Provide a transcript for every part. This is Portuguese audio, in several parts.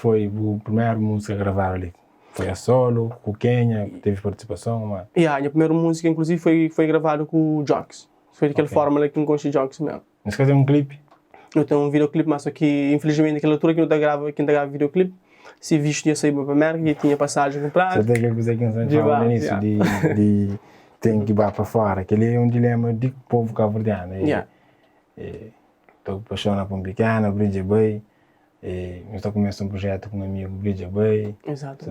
foi a primeira música a gravar ali? Foi a solo, com o Kenya, teve participação? Mas... A minha primeira música, inclusive, foi gravada com o Jocks. Foi daquela forma que eu conheci Jocks mesmo. Mas fazer um clipe? Eu tenho um videoclipe, mas só que, infelizmente, naquela altura que eu grava videoclipe, se visto ia sair para a América e tinha passagem comprada. Você tem que dizer que não fala no início de tem que ir para fora. Aquele é um dilema do povo cabo-verdiano. Estou apaixonado por um pequeno, Bridge Bay. Eu estou começando um projeto com um amigo, Bridge Bay. Exato.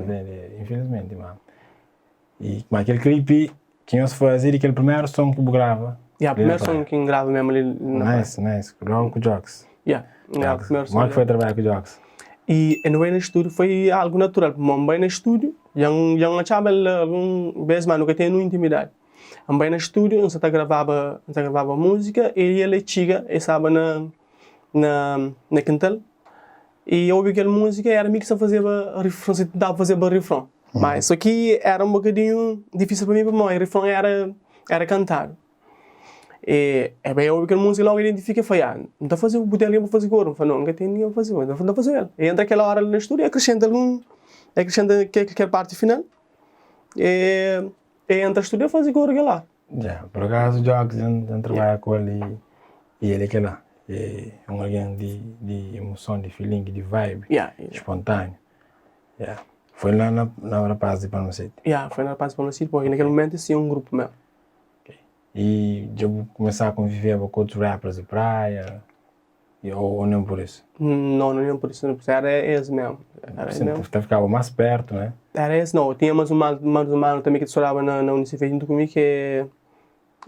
Infelizmente, mano. Mas aquele clipe que nós fazer, aquele primeiro som que eu grava. O primeiro som que eu gravo mesmo ali na Nice. Gravo com o Jocks. o primeiro som. Como é que foi trabalhar com o Jocks? E no no estúdio foi algo natural. Bem no estúdio, já não achava algum vez, mas nunca tinha intimidade. Bem no estúdio, nós gravava música e ele chega e estava na quintal. E eu ouvi aquela música e era mim que se tentava fazer o refrão. Mas isso aqui era um bocadinho difícil para mim, porque o refrão era cantado. E bem, eu ouvi aquela música e logo identifiquei e falei, não está a fazer o botelho para fazer coro. Eu falei, não, nunca tem ninguém para fazer, não está a fazer ele. E entra aquela hora ali no estúdio e acrescenta aquela parte final. E entra no estúdio e faz coro lá. Por acaso o Jocks trabalha com ele e ele é aquela. É alguém de emoção, de feeling, de vibe, espontâneo. Foi lá na Paz de Palmacete? Foi na Paz de Palmacete, porque naquele momento tinha um grupo mesmo. E já começar a conviver com outros rappers de praia? Ou não por isso? Não por isso. Era esse mesmo. Você ficava mais perto, né? Era esse, não. Tinha mais um mano também que estourava na Unicef junto comigo, que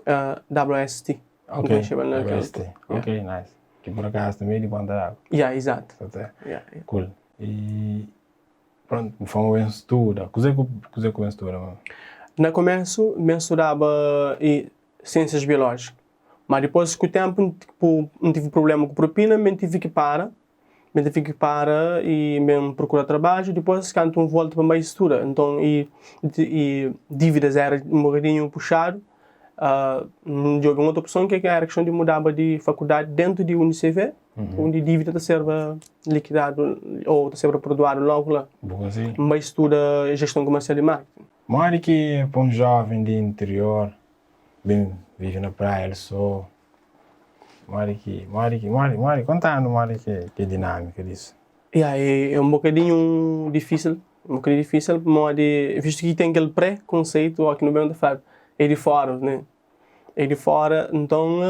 é WST. Ok, nice. Que por acaso também de Ponta d'Água. Exato. Cool. E pronto, fomos em estudo. Coisa que eu estudo, mano? No começo, eu estudava ciências biológicas. Mas depois, com o tempo, não tive problema com propina, eu tive que parar. E mesmo procurar trabalho. Depois, quando eu volto para mais estudo, então, e dívidas era um bocadinho puxado. Joguei uma outra opção que era a questão de mudar de faculdade dentro de UNICEF, onde a dívida está sendo liquidada ou está sendo perdoada logo lá. Assim. Mas estuda gestão comercial e marketing. Mora que para um jovem de interior, bem, vive na praia, ele só. Mora contando, que é dinâmica disso. É um bocadinho difícil, visto que tem aquele pré-conceito aqui no meio da fábrica. É de fora, né? Então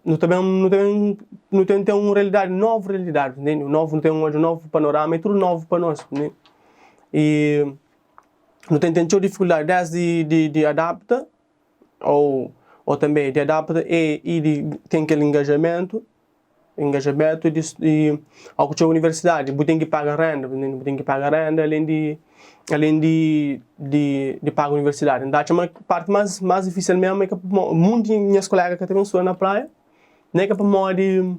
não tem uma realidade, nova realidade, né? Não tem um novo panorama, é tudo novo para nós, né? E não tem dificuldade desde de adaptar, ou também de adaptar tem aquele engajamento e ao que a universidade, tem que pagar renda, além de pagar a universidade. Então, a parte mais difícil mesmo é que muitos dos meus colegas que também estão na praia, não é que para modo de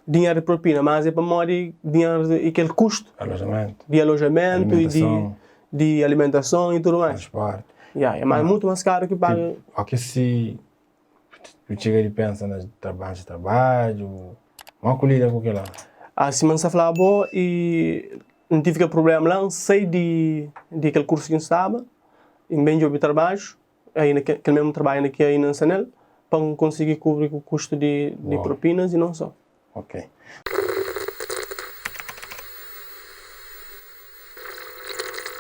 dinheiro de propina, mas é para modo de dinheiro de aquele custo de alojamento e de alimentação e tudo mais. Transporte. É muito mais caro que paga. O que se chega e pensa no trabalho, uma colhida com aquilo lá. Assim, mas se falava bom e não tive aquele problema lá, saí de aquele curso que eu estava, em bem de obter trabalho, aí naquele mesmo trabalho aqui aí na Sanel, para conseguir cobrir o custo de propinas e não só. Ok.